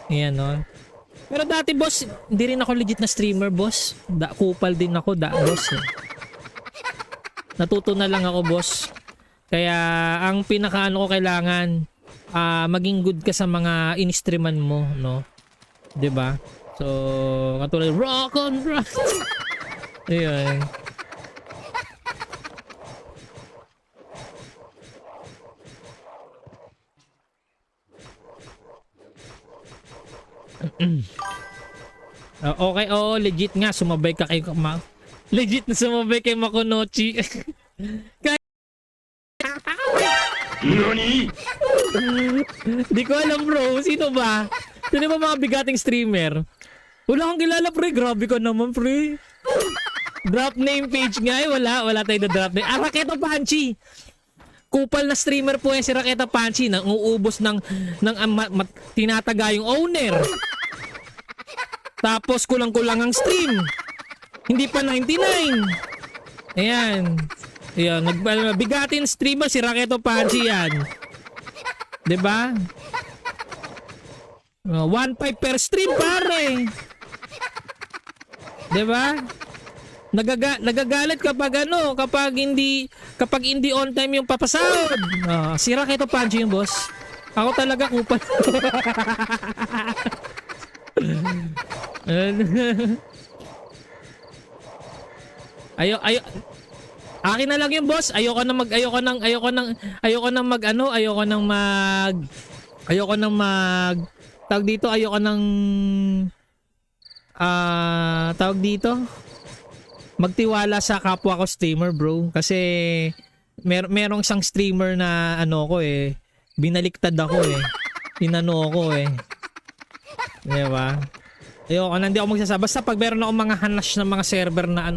B: Ayan o. Pero dati boss, hindi rin ako legit na streamer boss. Kupal din ako boss. Natuto na lang ako boss. Kaya ang pinakaano ko kailangan maging good ka sa mga in-streaman mo, no? 'Di ba? So, katulad rock on rock. Ayun. Okay, legit nga sumabay ka kay legit na sumabay kay Makonochi.
A: Nani?
B: Di ko alam bro, sino ba? Sino ba mga bigating streamer? Wala kang kilala pre, grabe ka naman pre. Drop name page nga wala tayo na drop name. Raketa Panchi. Kupal na streamer po yan si Raketa Panchi, nang uubos ng tinataga yung owner. Tapos kulang-kulang ang stream. Hindi pa 99. Ayan. Ayan, bigatin streamer si Raketa Panchi yan. 'Di ba? 1.5 per stream pare. 'Di ba? Nagagalit kapag kapag hindi on time yung papasahod. Si Raketa Panchi yung boss. Ako talaga kupal. Akin na lang yung boss. Ayoko nang magtiwala sa kapwa ko streamer bro, kasi merong isang streamer na binaliktad ako inano ko diba? Ayoko na, hindi ako magsasama basta pag meron ako mga hanas ng mga server na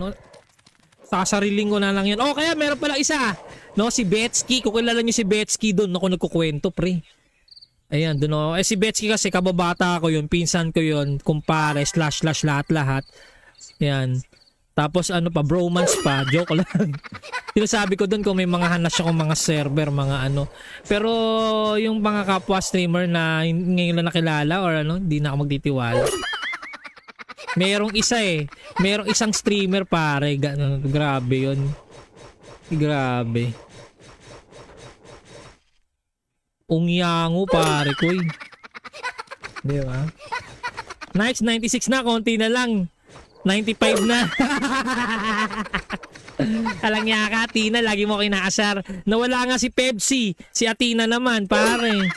B: sasariling ko na lang yun. Kaya meron pala isa, no, si Betsky. Kung kilala niyo si Betsky, doon ako nagkukwento pre. Ayan, doon si Betsky kasi kababata ko yun, pinsan ko yun, kumpare, / lahat. Ayan. Tapos bromance pa, joke lang. Sinasabi ko doon kung may mga hanas akong mga server, mga Pero yung mga kapwa streamer na ngayon lang nakilala or hindi na ako magtitiwala. Merong isang streamer pare, grabe yun. Grabe. Ungyango pare ko eh. Di ba? Nice, 96 na, konti na lang. 95 na. Alang niya ka, Athena, lagi mo kinaasar. Nawala nga si Pepsi, si Athena naman, pare.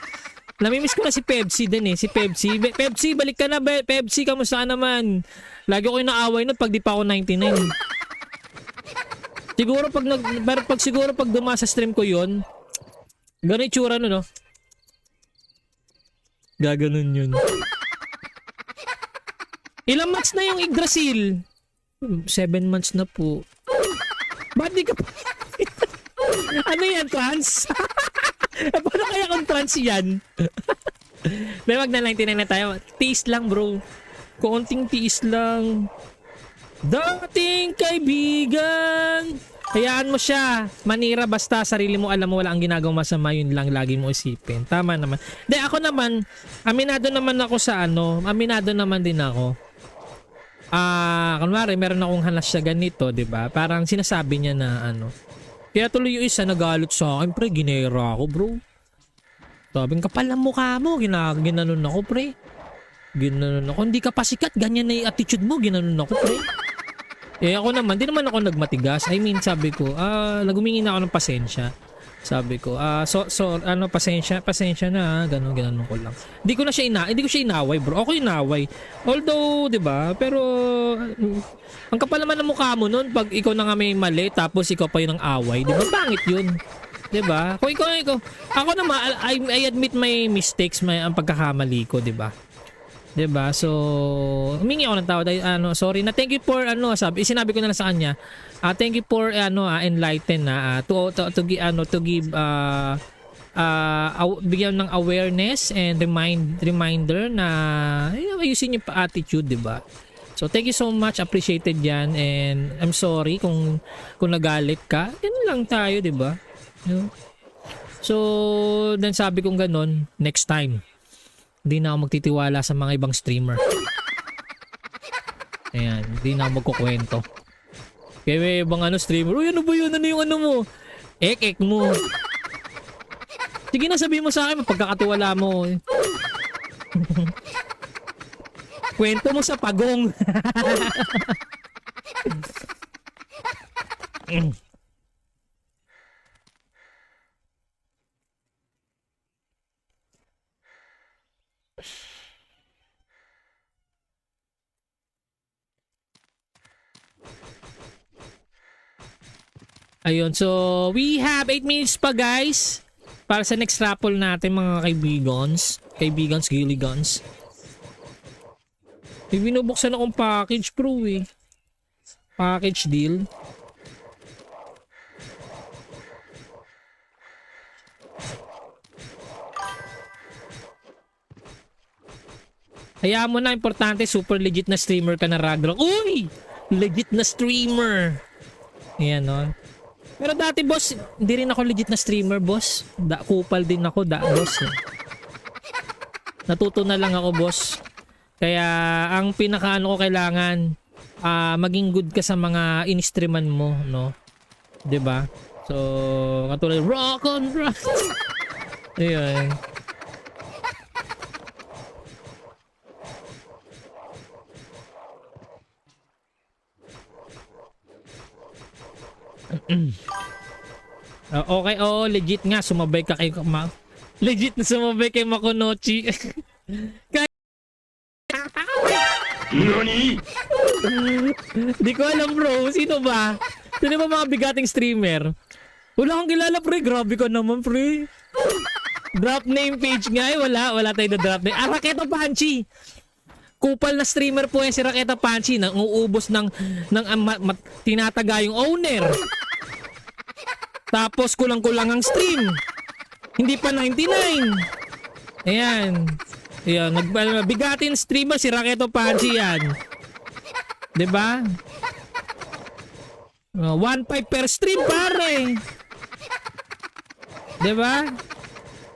B: Namimiss ko na si Pepsi din si Pepsi. Pepsi, balik ka na, Pepsi, kamusta naman? Lagi ko inaaway nun pag di pa ako 99. Siguro pag duma sa stream ko yon, ganun itsura no? Gaganon yun. Ilang months na yung Yggdrasil? 7 months na po. Ba't di ka pa? Ano yan, trans? Paano kaya kung trans yan? May wag na 99 na tayo. Tiis lang bro. Konting tiis lang. Dating kaibigan. Hayaan mo siya. Manira basta sarili mo alam mo wala ang ginagawang masama, yun lang lagi mo isipin. Tama naman. De ako naman, aminado naman ako sa aminado naman din ako. Kunwari meron akong hanas sa ganito, 'di ba? Parang sinasabi niya na Kaya tuloy yung isa nagalit sa akin, pre. Ginera ako, bro. Sabing kapal ang mukha mo. Ginanon ako, pre. Ginanon ako. Hindi ka pa sikat. Ganyan na yung attitude mo. Ginanon ako, pre. Eh ako naman, di naman ako nagmatigas. I mean, sabi ko, nagumingi na ako ng pasensya. Sabi ko, pasensya na, ganun ko lang. Hindi ko siya inaway, bro. Ako inaway. Although, 'di ba? Pero ang kapal naman ng mukha mo noon pag ikaw na nga may mali tapos ikaw pa 'yung ang away, 'di ba? Pangit 'yun. 'Di ba? Kung ikaw, ako naman I admit my mistakes, ang pagkakamali ko, 'di ba? 'Di ba? So, humingi ako ng tawad. Sorry na. Thank you for sinabi ko na lang sa kanya. Thank you for enlighten na to give bigyan ng awareness and reminder na ayusin yung attitude, 'di ba? So, thank you so much. Appreciated 'yan, and I'm sorry kung nagalit ka. Yan lang tayo, 'di ba? So, then sabi kong ganun, next time hindi na ako magtitiwala sa mga ibang streamer. Ayan, hindi na ako magkukwento. Kaya may ibang streamer, uy, ano ba yun? Ano yung mo? Ek mo. Sige na, sabihin mo sa akin, pagkakatiwala mo. Kwento mo sa pagong. Ayun, so we have 8 minutes pa, guys, para sa next raffle natin, mga kaibigans, giligans. May binubuksan akong package, bro, eh. Package deal. Hayaan mo na, importante, super legit na streamer ka na, Ragnarok. Uy! Legit na streamer. Ayan, no? Pero dati, boss, hindi rin ako legit na streamer, boss. Kupal din ako, boss. Natuto na lang ako, boss. Kaya, ang pinakaano ko kailangan, maging good ka sa mga in-streaman mo, no? 'Di ba? So, katulad, rock on rock. Ayun. Okay, legit nga sumabay ka kay legit na sumabay kay Makonochi.
A: Nani?
B: Di ko alam, bro, sino ba mga bigating streamer? Wala kang kilala, pre. Grabe ka naman, pre. Drop name page nga, wala tayo na drop name. Raketa Panchi. Kupal na streamer po yan si Raketa Panchi, nang uubos ng tinataga yung owner. Tapos kulang-kulang ang stream. Hindi pa 99. Ayan. Ayan, bigatin streamer si Raketa Panchi yan. 'Di ba? 1.5 per stream, pare. 'Di ba?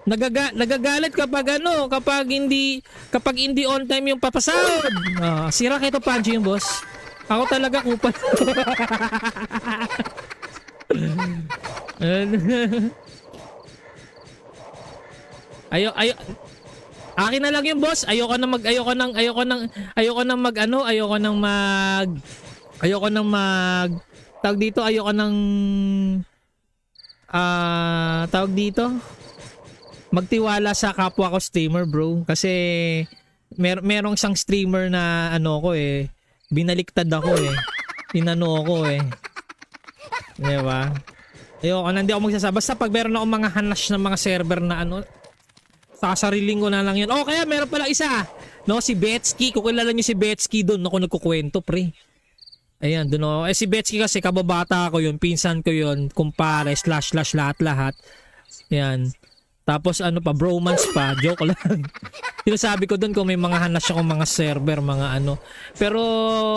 B: Nagagalit kapag kapag hindi on time yung papasahod. Si Raketa Panchi yung boss. Ako talaga kupal. Akin na lang yung boss. Ayoko nang magtiwala sa kapwa ko streamer, bro, kasi merong isang streamer na binaliktad ako, inano ako, di ba? Hindi ako magsasaba. Basta pag meron ako mga hanash ng mga server na sasariling ko na lang yun. Kaya meron pala isa, no, si Betsky. Kung kilala niyo si Betsky, doon ako nagkukwento, pre. Ayan, doon ako. Si Betsky kasi kababata ko yun, pinsan ko yun, kumpare, / lahat-lahat. Ayan. Tapos bromance pa, joke lang. Sinasabi ko doon kung may mga hanash akong mga server, Pero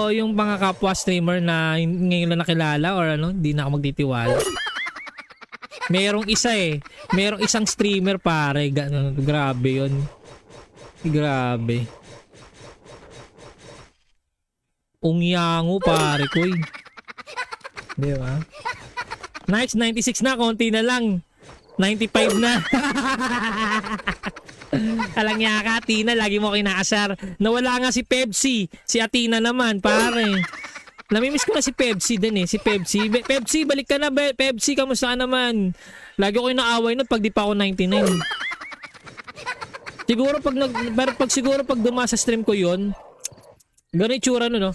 B: yung mga kapwa streamer na ngayon lang nakilala or hindi na ako magtitiwala. Merong isang streamer, pare, grabe yun. Grabe. Ungyango, pare ko. Di ba? Nice, 96 na, konti na lang. 95 na. Alang niya ka, Athena, lagi mo kinaasar. Nawala nga si Pepsi. Si Athena naman, pare. Namimiss ko na si Pepsi din eh. Si Pepsi. Pepsi, balik ka na. Pepsi, kamusta ka naman? Lagi ko yung naaway nun pag di pa ako 99. Siguro pag duma sa stream ko yon, ganun itsura nun, no?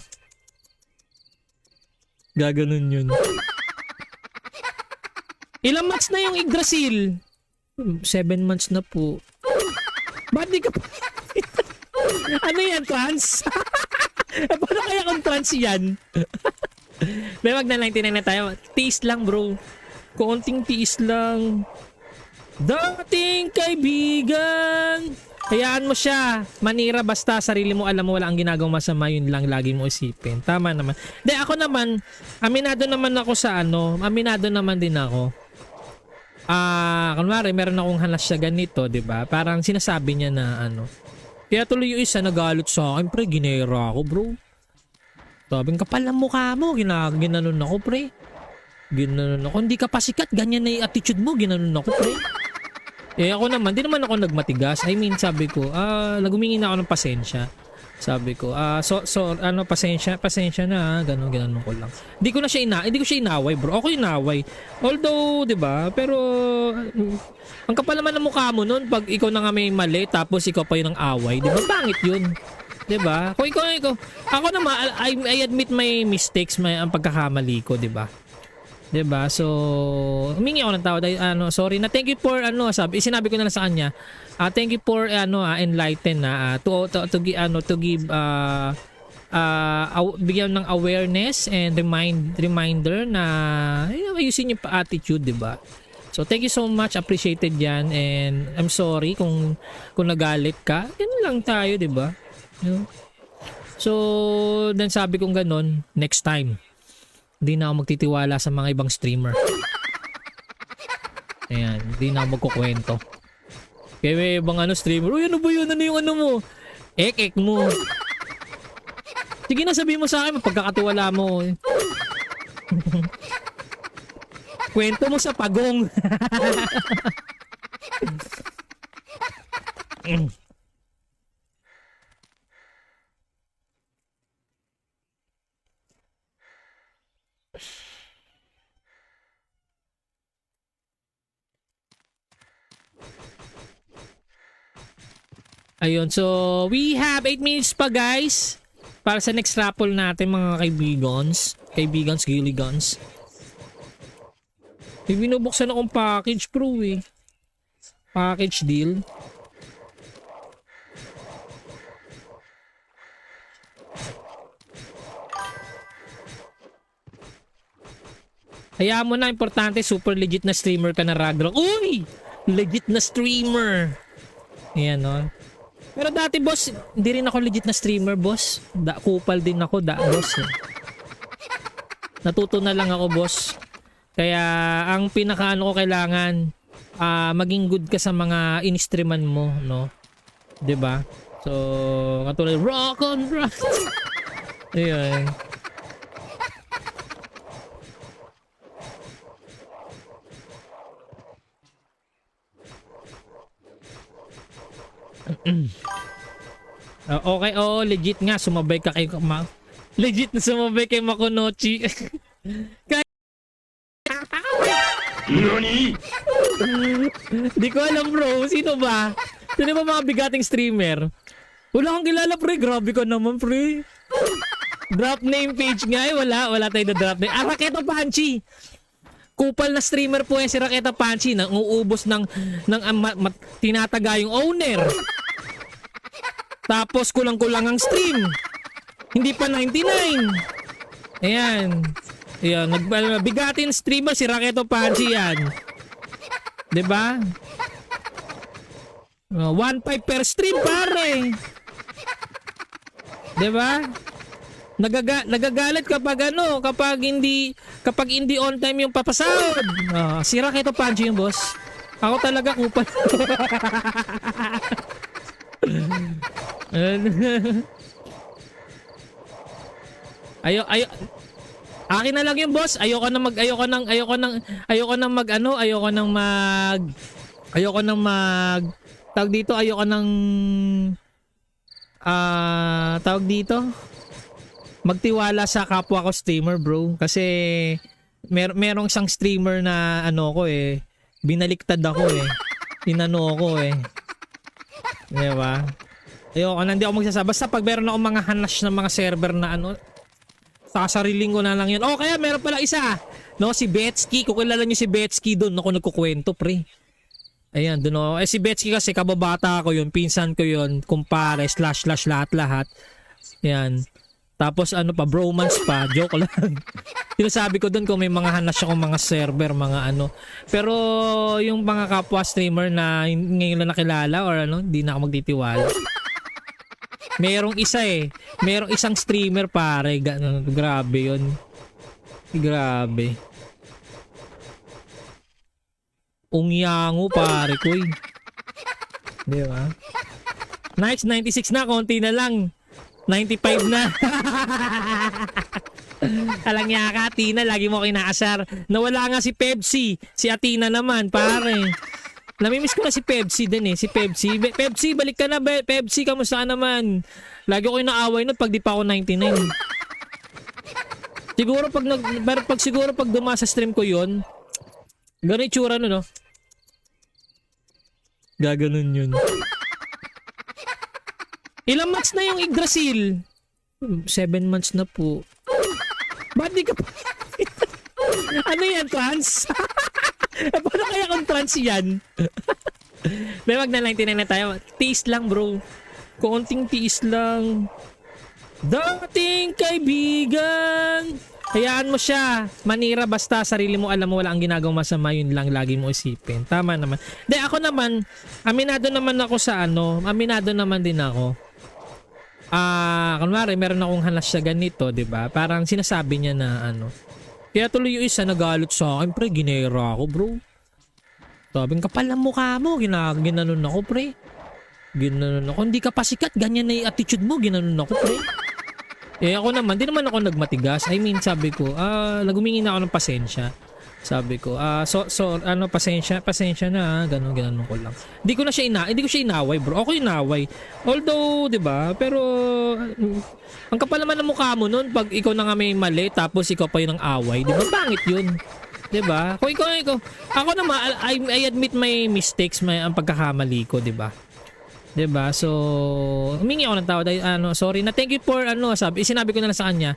B: Gaganon yun. Ilang months na yung Yggdrasil? 7 months na po. Ba't di ka pa? Ano yan, trans? Paano kaya kung trans yan? May wag na 99 na tayo. Tiis lang, bro. Konting tiis lang. Dating kaibigan. Hayaan mo siya. Manira basta sarili mo alam mo wala ang ginagawang masama, yun lang lagi mo isipin. Tama naman. De ako naman, aminado naman ako sa ano, aminado naman din ako. Kunwari meron akong hanas siya ganito, 'di ba? Parang sinasabi niya na ano. Kaya tuloy yung isa nagalit sa akin, pre, ginera ako, bro. Sabing kapal ng mukha mo, ginanon ako, pre. Ginanon ako, hindi ka pa sikat, ganyan na yung attitude mo, ginanon ako, pre. Eh ako naman, di naman ako nagmatigas. I mean, sabi ko, nagumingi na ako ng pasensya. Sabi ko, pasensya na, ganun ko lang. Hindi ko siya inaway, bro. Ako inaway. Although, 'di ba? Pero ang kapal naman ng mukha mo noon pag ikaw na nga may mali tapos ikaw pa 'yung ang away, 'di ba? Pangit 'yun. 'Di ba? Kung ikaw, ako naman I admit my mistakes, ang pagkakamali ko, 'di ba? 'Di ba? So, humingi ako ng tawad. Sorry na, thank you for sinabi ko na lang sa kanya. Thank you for enlighten na to give bigyan ng awareness and reminder na ayusin yung attitude, 'di ba? So, thank you so much, appreciated 'yan, and I'm sorry kung nagalit ka. Ganun lang tayo, 'di ba? So, then sabi kong ganun, next time hindi na ako magtitiwala sa mga ibang streamer. Ayan, hindi na ako magkukwento. Kaya may ibang streamer, uy, ano ba yun? Ano yung ano mo? Ek mo. Sige na, sabihin mo sa akin, pagkakatiwala mo. Kwento mo sa pagong. Ayun, so we have 8 minutes pa, guys, para sa next raffle natin, mga kaibigans, giligans. May binubuksan akong package, bro, eh. Package deal. Hayaan mo na, importante, super legit na streamer ka na, Ragnarok. Uy! Legit na streamer. Ayan, no? Pero dati, boss, hindi rin ako legit na streamer, boss. Kupal din ako, boss. Eh. Natuto na lang ako, boss. Kaya, ang pinakaano ko kailangan, maging good ka sa mga in-streaman mo, no? 'Di ba? So, katulad, rock on rock. Ayun. Okay, legit nga sumabay ka kay legit na sumabay kay Makonochi.
A: Nani?
B: Di ko alam, bro, sino ba? Sino ba mga bigating streamer? Wala kang kilala, pre. Grabe ka naman, pre. Drop name page nga eh. Wala tayo na drop name. Raketa Panchi. Kupal na streamer po yan si Raketa Panchi. Nang uubos ng tinataga yung owner. Tapos kulang-kulang ang stream. Hindi pa 99. Ayan. Ayan. Bigatin streamer si Raketa Panchi yan. 'Di ba? 1.5 per stream, pare. 'Di ba? Nagagalit kapag kapag hindi on time yung papasahod. Si Raketa Panchi yung boss. Ako talaga kupal. Akin na lang yung boss. Ayoko nang mag tawag dito, tawag dito, magtiwala sa kapwa ko streamer, bro. Kasi merong isang streamer na ano ko eh, binaliktad ako eh. Inano ko eh. Di ba? Ayoko na, hindi ako magsasabi. Basta pag meron akong mga hanash ng mga server na ano, sasariling ko na lang yun. Oh, kaya meron pala isa. No, si Betsky. Kung kilala niyo si Betsky, doon ako nagkukwento, pre. Ayan, doon ako. Si Betsky kasi kababata ko yun, pinsan ko yun, kumpare, slash, lahat-lahat. Ayan. Tapos ano pa, bromance pa, joke lang. Sinasabi ko doon kung may mga hanash akong mga server, mga ano. Pero yung mga kapwa streamer na ngayon lang nakilala or ano, hindi na ako magtitiwala. Merong isa eh. Merong isang streamer pare. Grabe yun. Grabe. Ungyango pare ko eh. Di ba? Nice, 96 na. Konti na lang. 95 na. Alang niya ka, Athena. Lagi mo kinaasar. Nawala nga si Pepsi. Si Athena naman, pare. Namimiss ko na si Pepsi din eh. Si Pepsi. Pepsi, balik ka na. Pepsi, kamusta ka naman? Lagi ko yung naaway nun pag di pa ako 99. Siguro pag duma sa stream ko yun, ganun itsura no? Gaganon yun. Ilang months na yung Yggdrasil? 7 months na po. Ba't di ka pa? Ano yan, trans? Paano kaya kung trans yan? May wag na 99 na tayo. Tiis lang, bro. Konting tiis lang. Dating kaibigan. Hayaan mo siya. Manira basta sarili mo alam mo wala ang ginagawang masama, yun lang lagi mo isipin. Tama naman. De ako naman, aminado naman ako sa ano, aminado naman din ako. Kunwari meron akong hanas sa ganito, 'di ba? Parang sinasabi niya na ano. Kaya tuloy yung isa nagalit sa akin, pre, ginera ako, bro. Sabi ng kapal ng mukha mo, ginanon ako, pre. Ginanon ako, hindi ka pa sikat, ganyan na yung attitude mo, ginanon ako, pre. Eh ako naman, di naman ako nagmatigas. I mean, sabi ko, nagumingi na ako ng pasensya. Sabi ko, pasensya na, ganun ko lang. Hindi ko siya inaway, bro. Ako inaway. Although, 'di ba? Pero ang kapal naman ng mukha mo noon pag ikaw na nga may mali tapos ikaw pa 'yung ang away, 'di ba? Pangit 'yun. 'Di ba? Kung ikaw, ako naman I admit my mistakes, ang pagkakamali ko, 'di ba? 'Di ba? So, humingi ako ng tawad. Sorry na. Thank you for sinabi ko na lang sa kanya.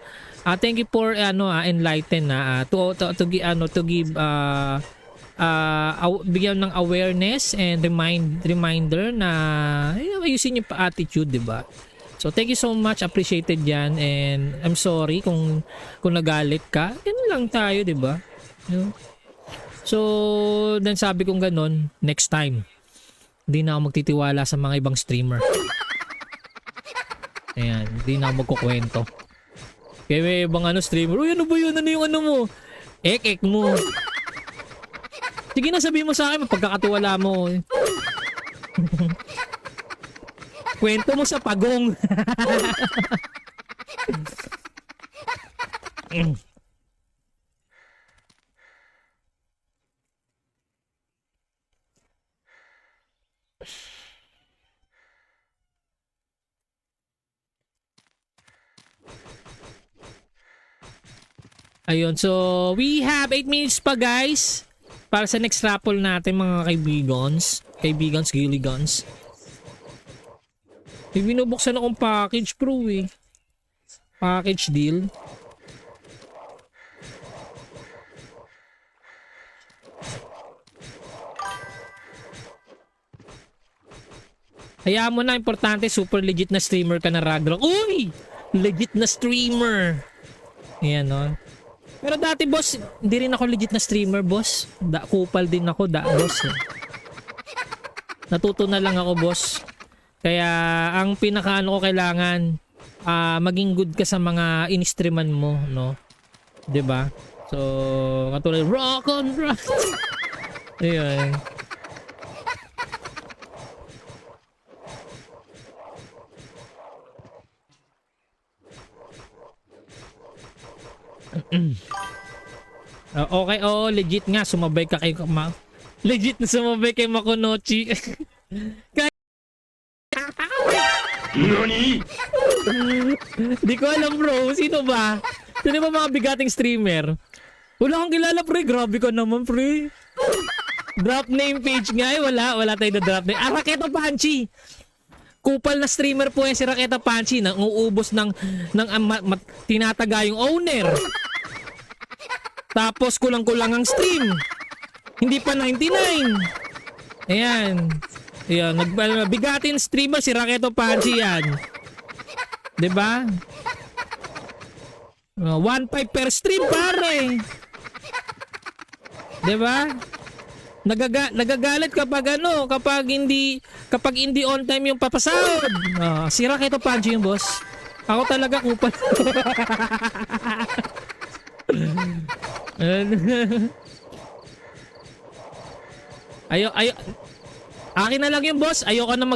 B: Thank you for enlighten na to give bigyan ng awareness and reminder na ayusin yung attitude, 'di ba? So, thank you so much. Appreciated 'yan and I'm sorry kung nagalit ka. Ganun lang tayo, 'di ba? So, then sabi kong ganun, next time hindi na ako magtitiwala sa mga ibang streamer. Ayan, hindi na ako magkukwento. Kaya may ibang streamer, uy, ano ba yun? Ano yung ano mo? Ek mo. Sige na, sabihin mo sa akin, pagkakatiwala mo. Kwento mo sa pagong. Ayun, so we have 8 minutes pa, guys, para sa next raffle natin, mga kaibigans, gilligans. May binubuksan akong package, bro, eh. Package deal. Hayaan mo na, importante, super legit na streamer ka na, Ragnarok. Uy! Legit na streamer. Ayan, no? Pero dati, boss, hindi rin ako legit na streamer, boss. Kupal din ako, boss. Natuto na lang ako, boss. Kaya, ang pinakaano ko kailangan, maging good ka sa mga in-streaman mo, no? 'Di ba? So, katulad, rock on rock. Ayun. Okay, oo, legit nga. Sumabay ka kay legit na sumabay kay Makonochi.
A: NANI?!
B: Di ko alam bro, sino ba? Sino ba mga bigating streamer? Wala kang kilala pre, grabe ka naman pre. Drop name page nga eh, wala tayo na drop name. Raketa Panchi! Kupal na streamer po yan si Raketa Panchi, nang uubos ng tinataga yung owner. Tapos kulang-kulang ang stream. Hindi pa 99. Ayan. Ayan, bigatin streamer si Raketa Panchi yan. 'Di ba? 1.5 per stream pare. 'Di ba? Nagagalit kapag kapag hindi on time yung papasahod. Si Raketa Panchi yung boss. Ako talaga kupal. Akin na lang yung boss. Ayoko nang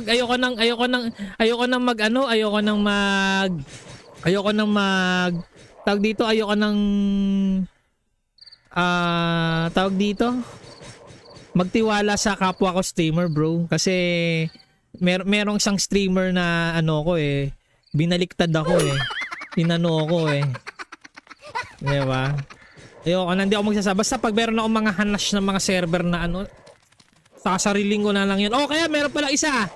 B: tawag dito magtiwala sa kapwa ko streamer bro kasi merong isang streamer na binaliktad ako inano ako di ba? Ayoko na, hindi ako magsasama basta pag meron ako mga hanas ng mga server na sasariling ko na lang yun. Kaya meron pala isa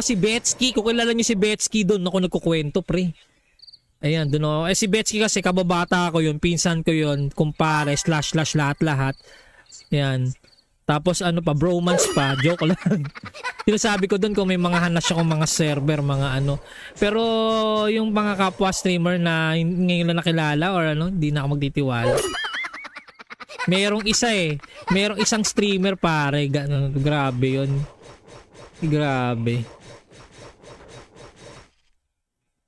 B: si Betsky, kung kilala niyo si Betsky doon ako nagkukwento pre. Ayan, doon si Betsky kasi kababata ko yun, pinsan ko yun, kumpare, / lahat. Ayan. Tapos bromance pa, joke lang. Sinasabi ko doon kung may mga hanas akong mga server, mga Pero yung mga kapwa streamer na ngayon lang nakilala or hindi na ako magtitiwala. Merong isang streamer pare, grabe yun. Grabe.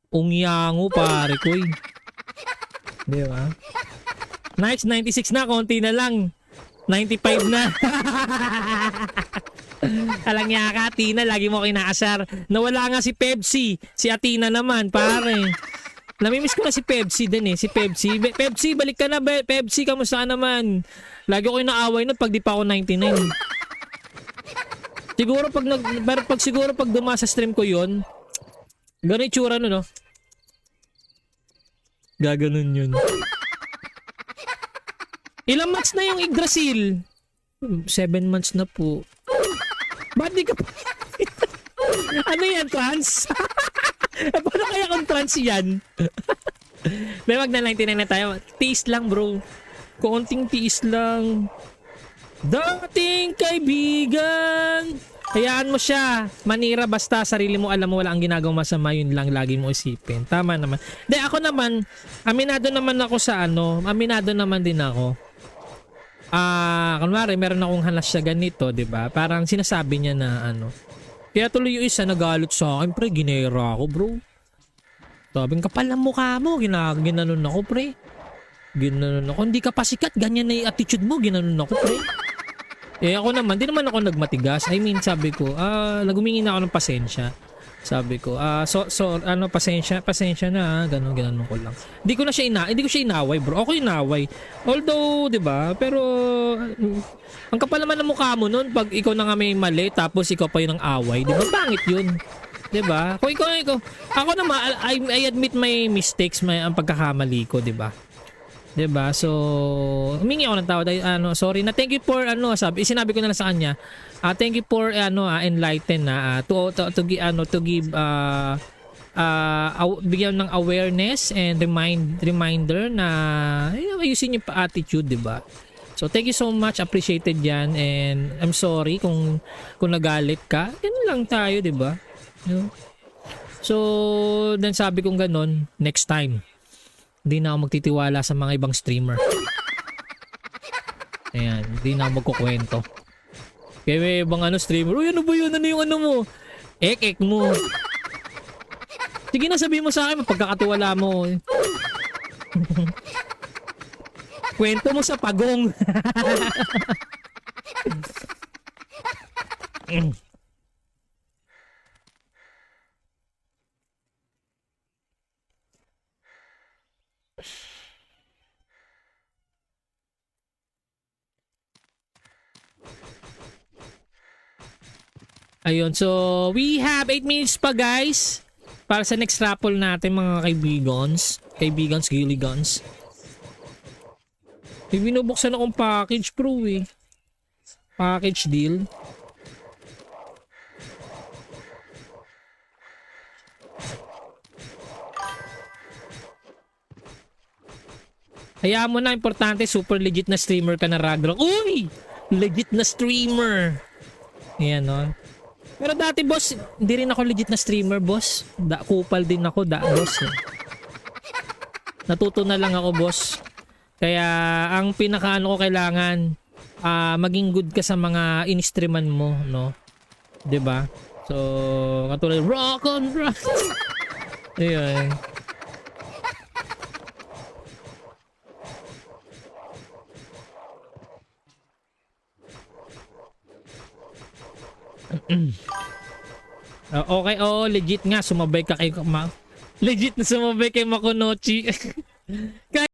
B: Ungyango pare ko eh. Di ba? Nice, 96 na, konti na lang. 95 na. Alang niya ka, Tina, lagi mo kinaasar. Nawala nga si Pepsi, si Atina naman, pare. Namimiss ko na si Pepsi din si Pepsi. Pepsi, balik ka na, Pepsi, kamusta ka naman? Lagi ko inaaway nun pag di pa ako 99. Siguro pag duma sa stream ko yun, ganun itsura no? Gaganon yun. Ilang months na yung Yggdrasil? 7 months na po. Ba't di ka pa? Ano yan, trans? Paano kaya kung trans yan? May wag na 99 na tayo. Tiis lang bro. Konting tiis lang. Dating kaibigan. Hayaan mo siya. Manira basta sarili mo alam mo wala ang ginagawang masama, yun lang lagi mo isipin. Tama naman. De ako naman, aminado naman ako sa aminado naman din ako. Kunwari meron akong hanas sa ganito, 'di ba? Parang sinasabi niya na Kaya tuloy yung isa nagalit sa akin, pre, ginera ako, bro. Sabing kapal ng mukha mo, ginanon ako, pre. Ginanon ako. Hindi ka pa sikat, ganyan na yung attitude mo, ginanon ako, pre. Ako naman, di naman ako nagmatigas. I mean, sabi ko, nagumingi na ako ng pasensya. Sabi ko, pasensya na, ganun ko lang. Hindi ko siya inaway, bro. Ako inaway. Although, 'di ba? Pero ang kapal naman ng mukha mo noon pag ikaw na nga may mali tapos ikaw pa 'yung ang away, 'di ba? Pangit 'yun. 'Di ba? Kung ikaw, ako naman I admit my mistakes, ang pagkakamali ko, 'di ba? 'Di ba? So, humingi ako ng tawad. Sorry na. Thank you for sinabi ko na lang sa kanya. Thank you for enlighten na to give bigyan ng awareness and reminder na ayusin yung attitude, 'di ba? So, thank you so much. Appreciated 'yan and I'm sorry kung nagalit ka. Ganun lang tayo, 'di ba? So, then sabi kong ganun, next time hindi na ako magtitiwala sa mga ibang streamer. Ayan, hindi na ako magkukwento. Kaya may ibang streamer, uy, ano ba yun? Ano yung mo? Ek mo. Sige na, sabihin mo sa akin, pagkakatiwala mo. Kwento mo sa pagong. Ayun, so we have 8 minutes pa guys para sa next raffle natin mga kaibigans, gilligans. May binubuksan akong package bro eh. Package deal. Hayaan mo na, importante super legit na streamer ka na Ragnarok. Uy! Legit na streamer. Ayan no. Pero dati boss, hindi rin ako legit na streamer boss. Kupal din ako, boss. Natuto na lang ako boss. Kaya ang pinakaano ko kailangan maging good ka sa mga in-streaman mo, no? 'Di ba? So, katulad rock on rock. Ayun. Okay, legit nga sumabay ka kay legit na sumabay kay Makonochi. Kahit